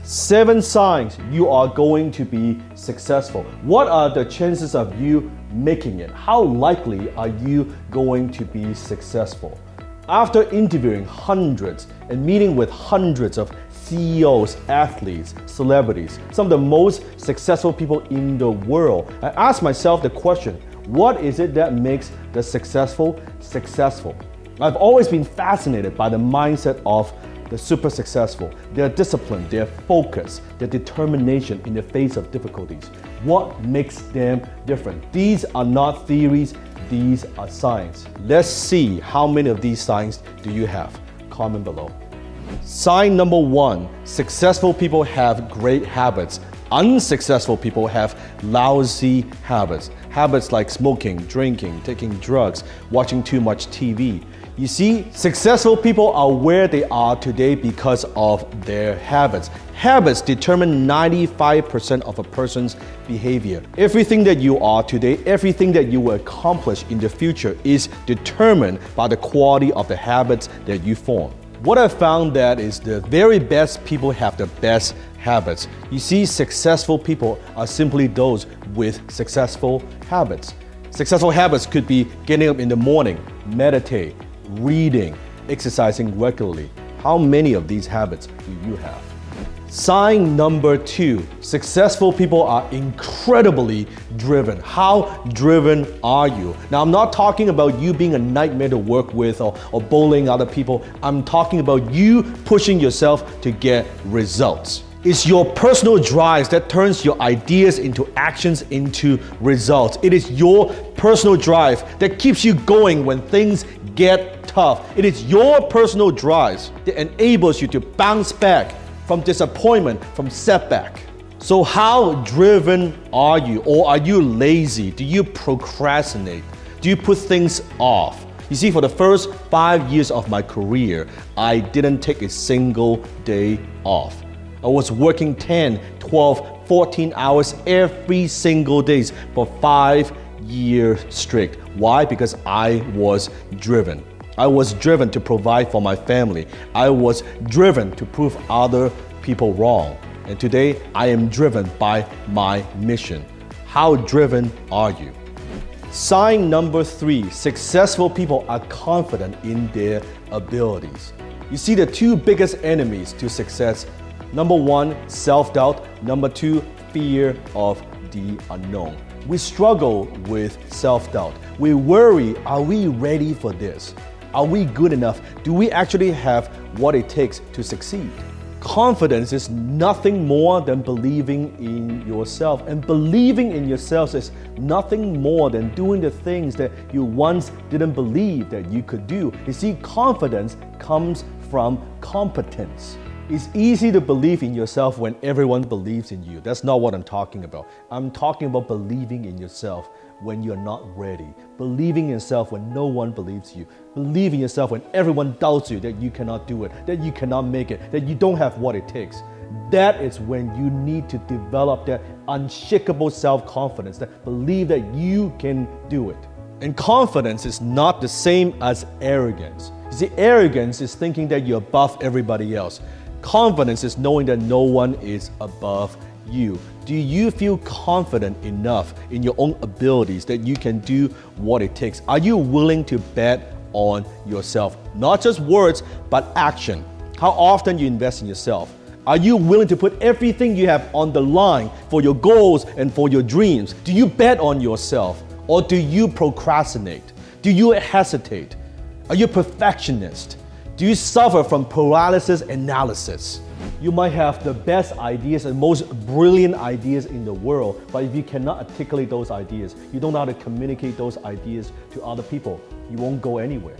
7 signs you are going to be successful. What are the chances of you making it? How likely are you going to be successful? After interviewing hundreds and meeting with hundreds of CEOs, athletes, celebrities, some of the most successful people in the world, I asked myself the question, what is it that makes the successful successful? I've always been fascinated by the mindset of the super successful, their discipline, their focus, their determination in the face of difficulties. What makes them different? These are not theories, these are signs. Let's see how many of these signs do you have. Comment below. Sign number 1, successful people have great habits. Unsuccessful people have lousy habits. Habits like smoking, drinking, taking drugs, watching too much TV. You see, successful people are where they are today because of their habits. Habits determine 95% of a person's behavior. Everything that you are today, everything that you will accomplish in the future is determined by the quality of the habits that you form. What I found that is the very best people have the best habits. You see, successful people are simply those with successful habits. Successful habits could be getting up in the morning, meditate, reading, exercising regularly. How many of these habits do you have? Sign number 2, successful people are incredibly driven. How driven are you? Now, I'm not talking about you being a nightmare to work with or bullying other people. I'm talking about you pushing yourself to get results. It's your personal drive that turns your ideas into actions, into results. It is your personal drive that keeps you going when things get tough. It is your personal drive that enables you to bounce back from disappointment, from setback. So how driven are you? Or are you lazy? Do you procrastinate? Do you put things off? You see, for the first 5 years of my career, I didn't take a single day off. I was working 10, 12, 14 hours every single day for 5 years straight. Why? Because I was driven. I was driven to provide for my family. I was driven to prove other people wrong. And today, I am driven by my mission. How driven are you? Sign number 3, successful people are confident in their abilities. You see, the 2 biggest enemies to success: number 1, self-doubt. Number 2, fear of the unknown. We struggle with self-doubt. We worry, are we ready for this? Are we good enough? Do we actually have what it takes to succeed? Confidence is nothing more than believing in yourself. And believing in yourself is nothing more than doing the things that you once didn't believe that you could do. You see, confidence comes from competence. It's easy to believe in yourself when everyone believes in you. That's not what I'm talking about. I'm talking about believing in yourself when you're not ready. Believing in yourself when no one believes you. Believing in yourself when everyone doubts you that you cannot do it, that you cannot make it, that you don't have what it takes. That is when you need to develop that unshakable self-confidence, that believe that you can do it. And confidence is not the same as arrogance. You see, arrogance is thinking that you're above everybody else. Confidence is knowing that no one is above you. Do you feel confident enough in your own abilities that you can do what it takes? Are you willing to bet on yourself? Not just words, but action. How often you invest in yourself? Are you willing to put everything you have on the line for your goals and for your dreams? Do you bet on yourself? Or do you procrastinate? Do you hesitate? Are you a perfectionist? Do you suffer from paralysis analysis? You might have the best ideas and most brilliant ideas in the world, but if you cannot articulate those ideas, you don't know how to communicate those ideas to other people, you won't go anywhere.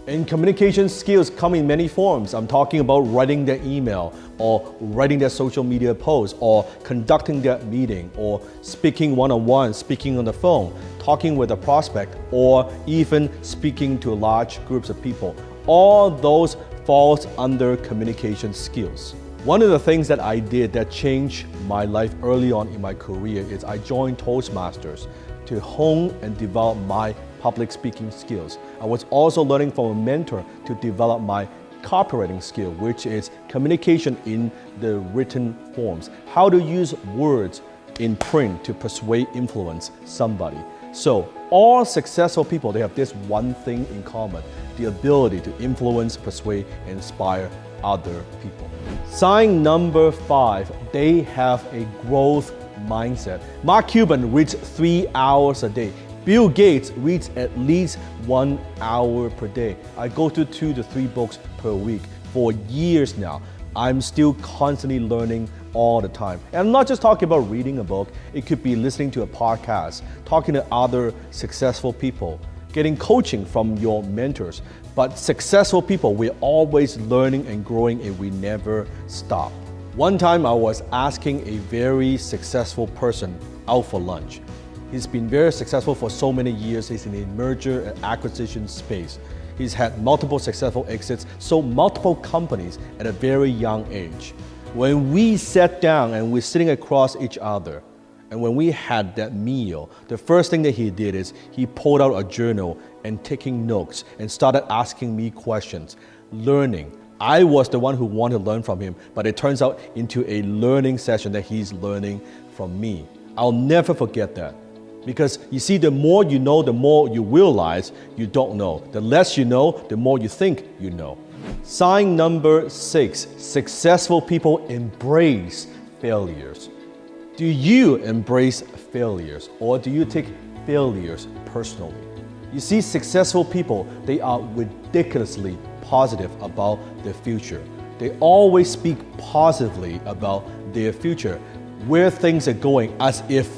And communication skills come in many forms. I'm talking about writing their email, or writing their social media post, or conducting that meeting, or speaking one-on-one, speaking on the phone, talking with a prospect, or even speaking to large groups of people. All those falls under communication skills. One of the things that I did that changed my life early on in my career is I joined Toastmasters to hone and develop my public speaking skills. I was also learning from a mentor to develop my copywriting skill, which is communication in the written forms. How to use words in print to persuade, influence somebody. So all successful people, they have this one thing in common: the ability to influence, persuade, and inspire other people. Sign number 5, they have a growth mindset. Mark Cuban reads 3 hours a day. Bill Gates reads at least 1 hour per day. I go through 2 to 3 books per week for years now. I'm still constantly learning all the time. And I'm not just talking about reading a book. It could be listening to a podcast, talking to other successful people, getting coaching from your mentors. But successful people, we're always learning and growing, and we never stop. One time I was asking a very successful person out for lunch. He's been very successful for so many years. He's in the merger and acquisition space. He's had multiple successful exits, sold multiple companies at a very young age. When we sat down and we're sitting across each other, and when we had that meal, the first thing that he did is he pulled out a journal and taking notes and started asking me questions, learning. I was the one who wanted to learn from him, but it turns out into a learning session that he's learning from me. I'll never forget that. Because you see, the more you know, the more you realize you don't know. The less you know, the more you think you know. Sign number 6, successful people embrace failures. Do you embrace failures, or do you take failures personally? You see, successful people, they are ridiculously positive about their future. They always speak positively about their future, where things are going, as if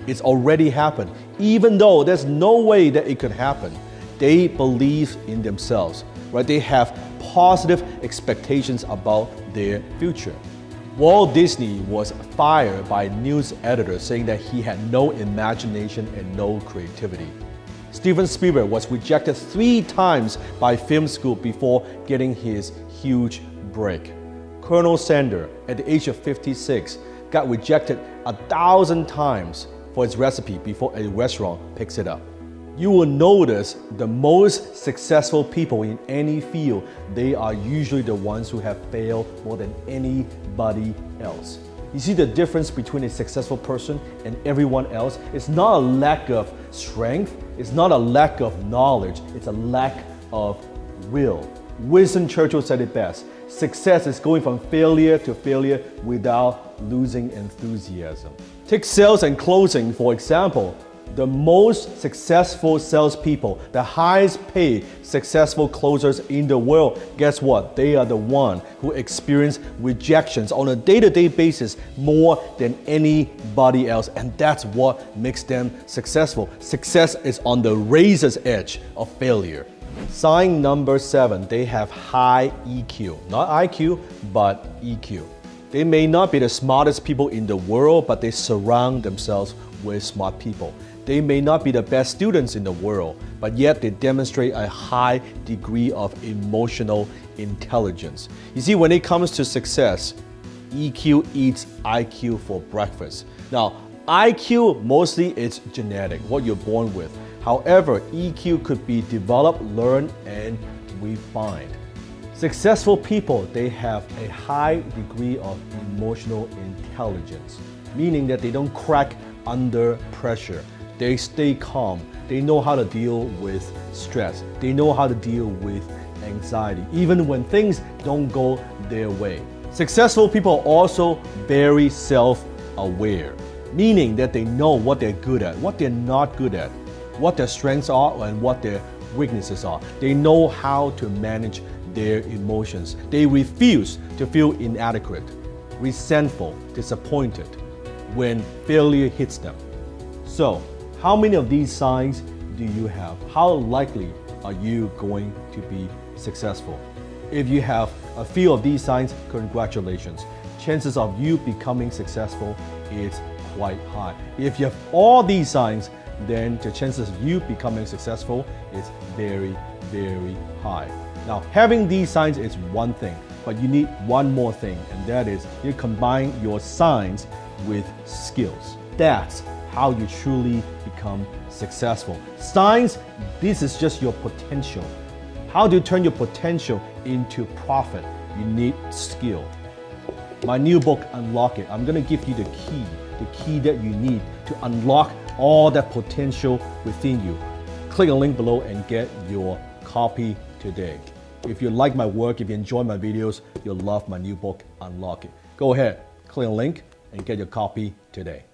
it's already happened. Even though there's no way that it could happen, they believe in themselves, right? They have positive expectations about their future. Walt Disney was fired by a news editor saying that he had no imagination and no creativity. Steven Spielberg was rejected 3 times by film school before getting his huge break. Colonel Sanders, at the age of 56, got rejected 1,000 times for his recipe before a restaurant picks it up. You will notice the most successful people in any field, they are usually the ones who have failed more than anybody else. You see the difference between a successful person and everyone else? It's not a lack of strength, it's not a lack of knowledge, it's a lack of will. Winston Churchill said it best: success is going from failure to failure without losing enthusiasm. Take sales and closing, for example. The most successful salespeople, the highest paid successful closers in the world, guess what? They are the one who experience rejections on a day-to-day basis more than anybody else. And that's what makes them successful. Success is on the razor's edge of failure. Sign number 7, they have high EQ. Not IQ, but EQ. They may not be the smartest people in the world, but they surround themselves with smart people. They may not be the best students in the world, but yet they demonstrate a high degree of emotional intelligence. You see, when it comes to success, EQ eats IQ for breakfast. Now, IQ mostly it's genetic, what you're born with. However, EQ could be developed, learned, and refined. Successful people, they have a high degree of emotional intelligence, meaning that they don't crack under pressure. They stay calm. They know how to deal with stress. They know how to deal with anxiety, even when things don't go their way. Successful people are also very self-aware, meaning that they know what they're good at, what they're not good at, what their strengths are and what their weaknesses are. They know how to manage their emotions. They refuse to feel inadequate, resentful, disappointed when failure hits them. So, how many of these signs do you have? How likely are you going to be successful? If you have a few of these signs, congratulations. Chances of you becoming successful is quite high. If you have all these signs, then the chances of you becoming successful is very, very high. Now, having these signs is one thing, but you need one more thing, and that is you combine your signs with skills. That's how you truly become successful. Signs, this is just your potential. How do you turn your potential into profit? You need skill. My new book, Unlock It, I'm going to give you the key that you need to unlock all that potential within you. Click the link below and get your copy today. If you like my work, if you enjoy my videos, you'll love my new book, Unlock It. Go ahead, click the link and get your copy today.